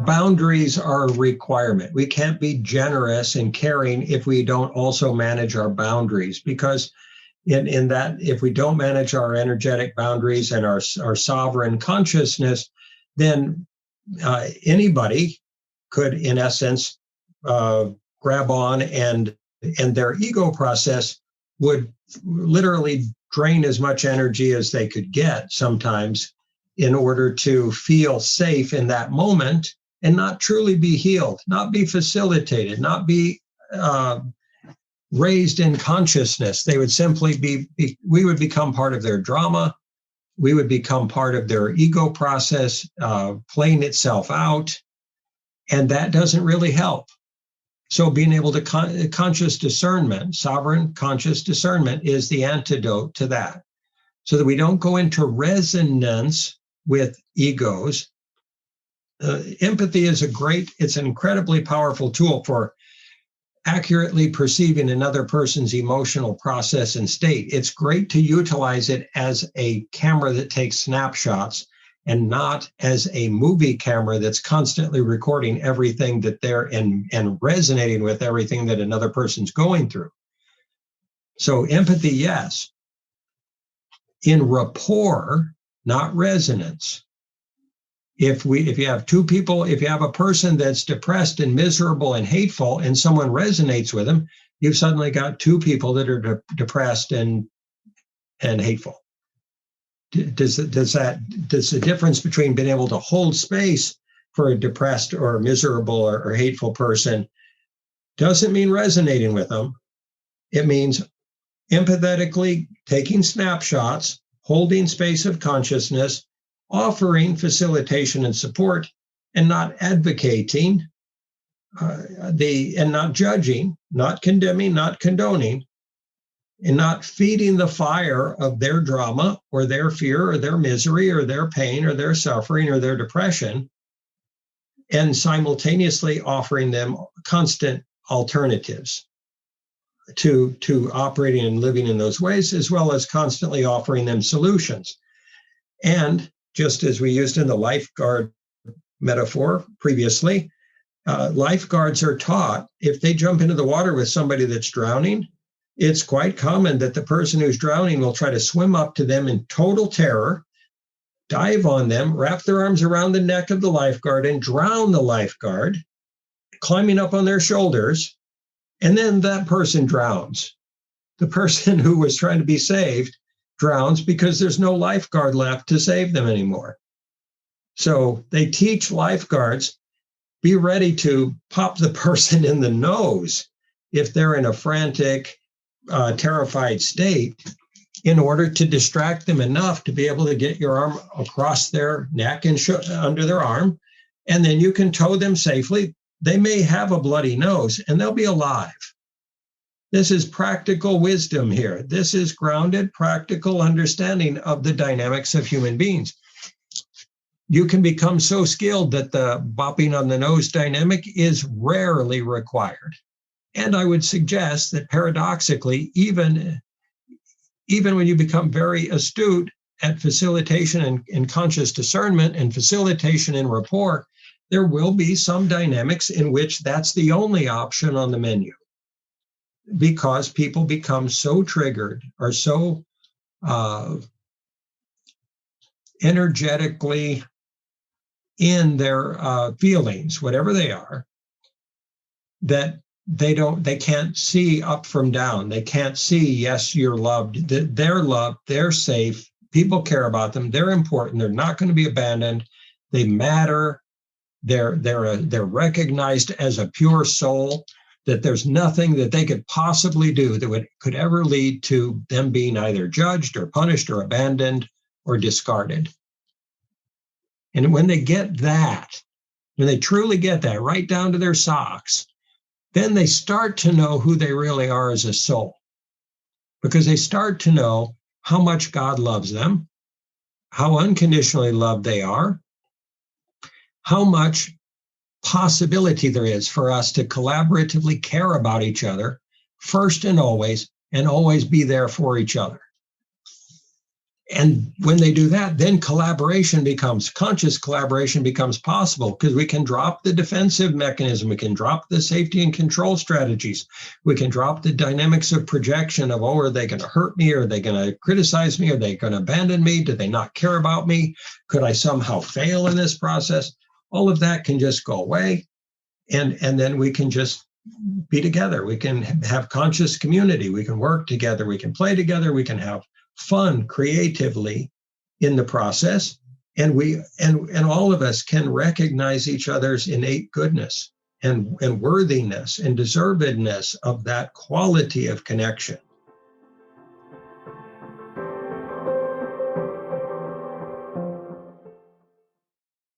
boundaries are a requirement. We can't be generous and caring if we don't also manage our boundaries, because in that, if we don't manage our energetic boundaries and our sovereign consciousness, then anybody could, in essence, grab on, and their ego process would literally drain as much energy as they could get sometimes in order to feel safe in that moment and not truly be healed, not be facilitated, not be raised in consciousness. They would simply we would become part of their drama. We would become part of their ego process, playing itself out. And that doesn't really help. So being able to conscious discernment, sovereign conscious discernment, is the antidote to that, so that we don't go into resonance with egos. Empathy is it's an incredibly powerful tool for accurately perceiving another person's emotional process and state. It's great to utilize it as a camera that takes snapshots, and not as a movie camera that's constantly recording everything that they're and resonating with everything that another person's going through. So empathy, yes. In rapport, not resonance. If you have two people, if you have a person that's depressed and miserable and hateful, and someone resonates with them, you've suddenly got two people that are depressed and hateful. Does the difference between being able to hold space for a depressed or miserable or hateful person doesn't mean resonating with them. It means empathetically taking snapshots, holding space of consciousness, offering facilitation and support, and not advocating and not judging, not condemning, not condoning, and not feeding the fire of their drama or their fear or their misery or their pain or their suffering or their depression, and simultaneously offering them constant alternatives to operating and living in those ways, as well as constantly offering them solutions. And just as we used in the lifeguard metaphor previously, lifeguards are taught, if they jump into the water with somebody that's drowning, it's quite common that the person who's drowning will try to swim up to them in total terror, dive on them, wrap their arms around the neck of the lifeguard and drown the lifeguard, climbing up on their shoulders, and then that person drowns. The person who was trying to be saved drowns because there's no lifeguard left to save them anymore. So they teach lifeguards, be ready to pop the person in the nose if they're in a frantic, terrified state, in order to distract them enough to be able to get your arm across their neck and under their arm, and then you can tow them safely. They may have a bloody nose and they'll be alive. This is practical wisdom here. This is grounded, practical understanding of the dynamics of human beings. You can become so skilled that the bopping on the nose dynamic is rarely required. And I would suggest that paradoxically, even when you become very astute at facilitation and conscious discernment and facilitation and rapport, there will be some dynamics in which that's the only option on the menu, because people become so triggered or so energetically in their feelings, whatever they are, that they can't see up from down. They can't see, yes, you're loved, they're loved, they're safe, people care about them, they're important, they're not going to be abandoned, they matter, they're recognized as a pure soul, that there's nothing that they could possibly do that could ever lead to them being either judged or punished or abandoned or discarded. And when they get that, when they truly get that right down to their socks, then they start to know who they really are as a soul, because they start to know how much God loves them, how unconditionally loved they are, how much possibility there is for us to collaboratively care about each other first and always be there for each other. And when they do that, then conscious collaboration becomes possible, because we can drop the defensive mechanism. We can drop the safety and control strategies. We can drop the dynamics of projection of, oh, are they going to hurt me? Are they going to criticize me? Are they going to abandon me? Do they not care about me? Could I somehow fail in this process? All of that can just go away. And then we can just be together. We can have conscious community. We can work together. We can play together. We can have fun creatively in the process, and all of us can recognize each other's innate goodness and worthiness and deservedness of that quality of connection.